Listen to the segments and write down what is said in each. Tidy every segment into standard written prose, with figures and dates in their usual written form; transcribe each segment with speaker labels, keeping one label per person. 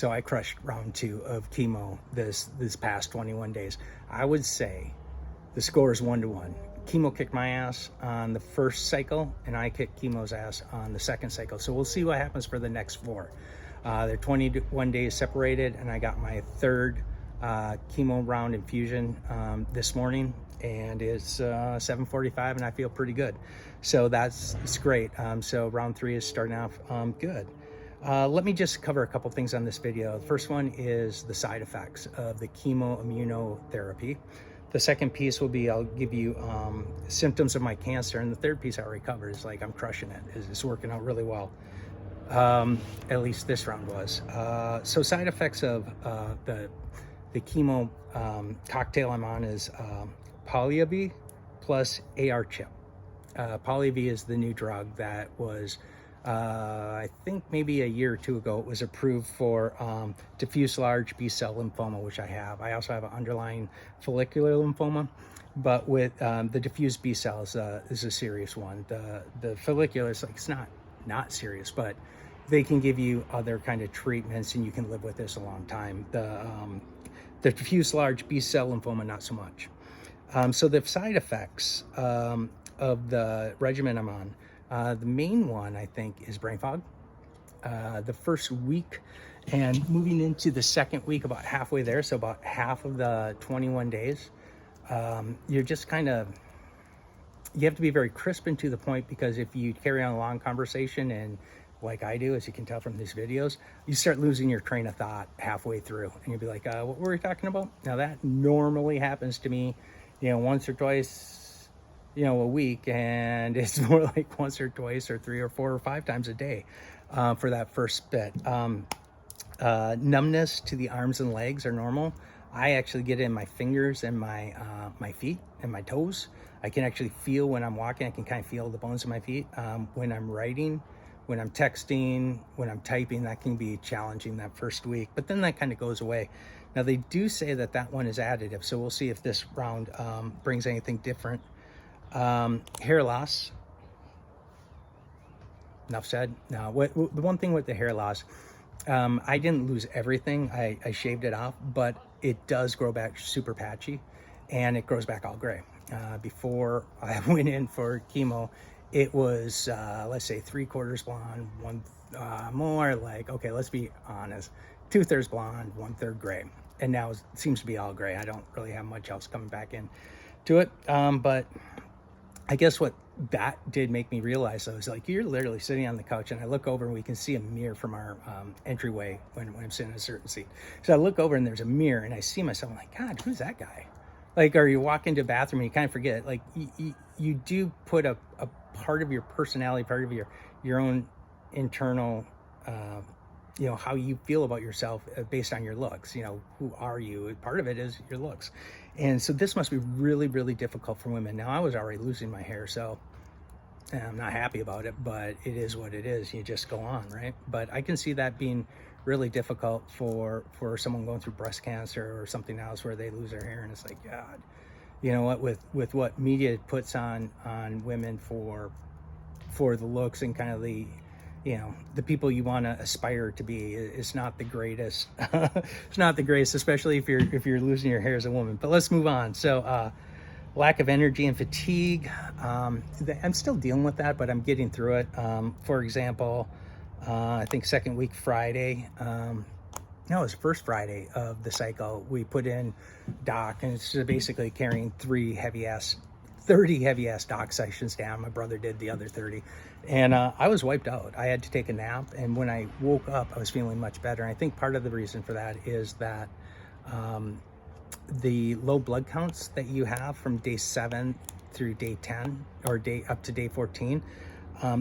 Speaker 1: So I crushed round 2 of chemo this past 21 days. I would say the score is 1-1. Chemo kicked my ass on the first cycle, and I kicked chemo's ass on the second cycle. So we'll see what happens for the next 4. They're 21 days separated, and I got my 3rd chemo round infusion this morning, and it's 7:45, and I feel pretty good. So it's great. So round 3 is starting off good. Let me just cover a couple things on this video. The first one is the side effects of the chemo immunotherapy. The second piece will be, I'll give you symptoms of my cancer. And the third piece I already covered is like, I'm crushing it. It's working out really well. At least this round was. So side effects of the chemo cocktail I'm on is Pola-R-CHP plus AR-CHP. Pola-R is the new drug that was, I think maybe a year or 2 ago, it was approved for diffuse large B-cell lymphoma, which I have. I also have an underlying follicular lymphoma, but with the diffuse B-cells is a serious one. The follicular is like, it's not serious, but they can give you other kind of treatments, and you can live with this a long time. The diffuse large B-cell lymphoma, not so much. So the side effects of the regimen I'm on, the main one, I think, is brain fog. The first week and moving into the second week, about halfway there, so about half of the 21 days, you're just kind of, you have to be very crisp and to the point, because if you carry on a long conversation, and like I do, as you can tell from these videos, you start losing your train of thought halfway through, and you'll be like, what were we talking about? Now that normally happens to me, once or twice, a week, and it's more like once or twice or 3 or 4 or 5 times a day for that first bit. Numbness to the arms and legs are normal. I actually get it in my fingers and my feet and my toes. I can actually feel when I'm walking. I can kind of feel the bones of my feet. When I'm writing, when I'm texting, when I'm typing, that can be challenging that first week, but then that kind of goes away. Now they do say that one is additive, so we'll see if this round brings anything different. Hair loss, enough said. Now, the one thing with the hair loss, I didn't lose everything. I shaved it off, but it does grow back super patchy, and it grows back all gray. Before I went in for chemo, it was, let's say 3/4 blonde, one more like, okay, let's be honest, 2/3 blonde, 1/3 gray. And now it seems to be all gray. I don't really have much else coming back in to it. But I guess what that did make me realize, though, is like, you're literally sitting on the couch, and I look over and we can see a mirror from our entryway when I'm sitting in a certain seat. So I look over and there's a mirror, and I see myself, I'm like, God, who's that guy? Like, or you walk into a bathroom and you kind of forget, like, you do put a part of your personality, part of your own internal, how you feel about yourself based on your looks. Who are you? Part of it is your looks. And so this must be really, really difficult for women. Now, I was already losing my hair, so I'm not happy about it, but it is what it is. You just go on, right? But I can see that being really difficult for someone going through breast cancer or something else where they lose their hair, and it's like, God, you know what, with what media puts on women for the looks and kind of the people you want to aspire to be, it's not the greatest. It's not the greatest, especially if you're losing your hair as a woman. But let's move on. So lack of energy and fatigue, I'm still dealing with that, but I'm getting through it. For example, I think second week Friday, no, it was first Friday of the cycle, we put in doc, and it's basically carrying 30 heavy ass doc sessions down. My brother did the other 30, and I was wiped out. I had to take a nap, and when I woke up, I was feeling much better. And I think part of the reason for that is that the low blood counts that you have from day 7 through day 10 or up to day 14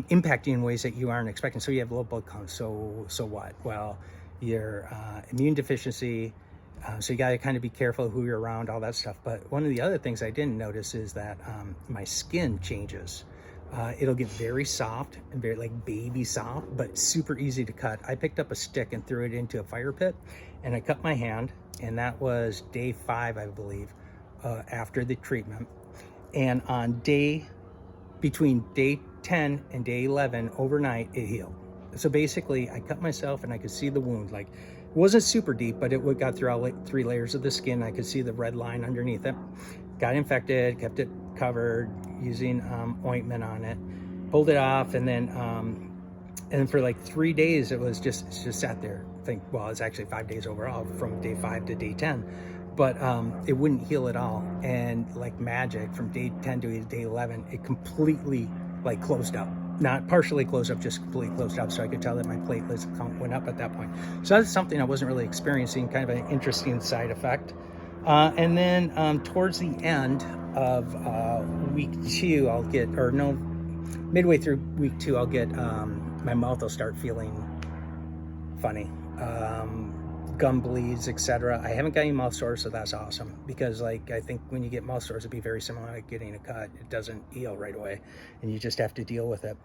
Speaker 1: impact you in ways that you aren't expecting. So you have low blood counts. So what? Well, your immune deficiency. So you got to kind of be careful who you're around, all that stuff. But one of the other things I didn't notice is that my skin changes. It'll get very soft and very like baby soft, but super easy to cut. I picked up a stick and threw it into a fire pit, and I cut my hand, and that was day 5, I believe, after the treatment. And on between day 10 and day 11, overnight, it healed. So basically, I cut myself, and I could see the wound. Like, It wasn't super deep, but it got through all 3 layers of the skin. I could see the red line underneath it. Got infected, kept it covered using ointment on it, pulled it off, and then for like 3 days it just sat there. Well, it's actually 5 days overall, from day 5 to day 10, but it wouldn't heal at all. And like magic, from day 10 to day 11, it completely like closed up. Not partially closed up, just completely closed up. So I could tell that my platelets count went up at that point. So that's something I wasn't really experiencing, kind of an interesting side effect. And then towards the end of week 2, I'll get, or no, midway through week 2, I'll get, my mouth will start feeling funny. Gum bleeds, etc. I haven't got any mouth sores, so that's awesome, because like I think when you get mouth sores, it'd be very similar to getting a cut. It doesn't heal right away, and you just have to deal with it.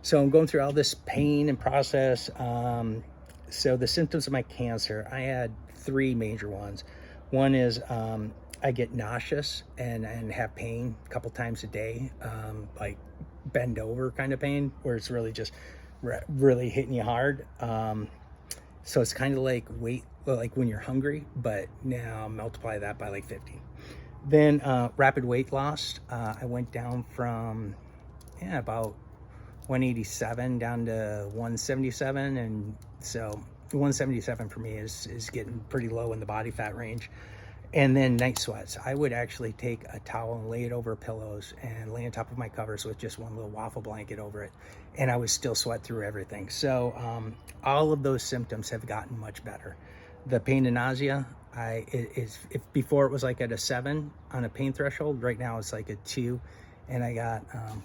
Speaker 1: So I'm going through all this pain and process. So the symptoms of my cancer, I had 3 major ones. One is I get nauseous and have pain a couple times a day, like bend over kind of pain, where it's really just really hitting you hard. So it's kind of like like when you're hungry, but now multiply that by like 50. Then rapid weight loss. I went down from about 187 down to 177, and so 177 for me is getting pretty low in the body fat range. And then night sweats. I would actually take a towel and lay it over pillows and lay on top of my covers with just one little waffle blanket over it, and I would still sweat through everything. So all of those symptoms have gotten much better. The pain and nausea, if before it was like at a 7 on a pain threshold, right now it's like a 2, and I got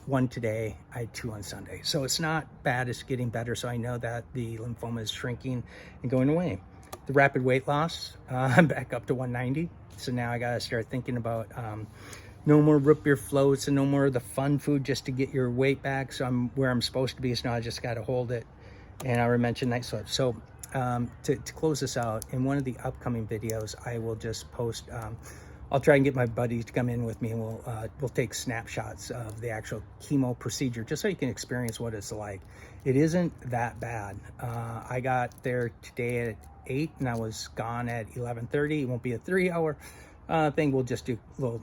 Speaker 1: 1 today. I had 2 on Sunday. So it's not bad, it's getting better. So I know that the lymphoma is shrinking and going away. The rapid weight loss, I'm back up to 190. So now I gotta start thinking about no more root beer floats and no more of the fun food just to get your weight back. So I'm where I'm supposed to be. So now I just gotta hold it. And I already mentioned night sweat. So to close this out, in one of the upcoming videos, I will just post, I'll try and get my buddies to come in with me, and we'll take snapshots of the actual chemo procedure, just so you can experience what it's like. It isn't that bad. I got there today at 8, and I was gone at 11:30. It won't be a 3-hour thing. We'll just do little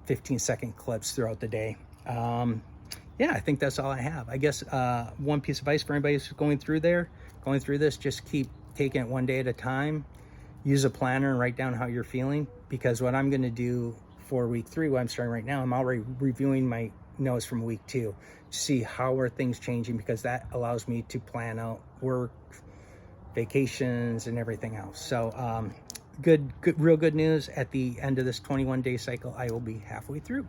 Speaker 1: 15-second clips throughout the day. Yeah, I think that's all I have. I guess one piece of advice for anybody who's going through this, just keep taking it one day at a time. Use a planner and write down how you're feeling, because what I'm going to do for week 3, what I'm starting right now, I'm already reviewing my notes from week 2 to see how are things changing, because that allows me to plan out work, vacations, and everything else. So real good news. At the end of this 21-day cycle, I will be halfway through.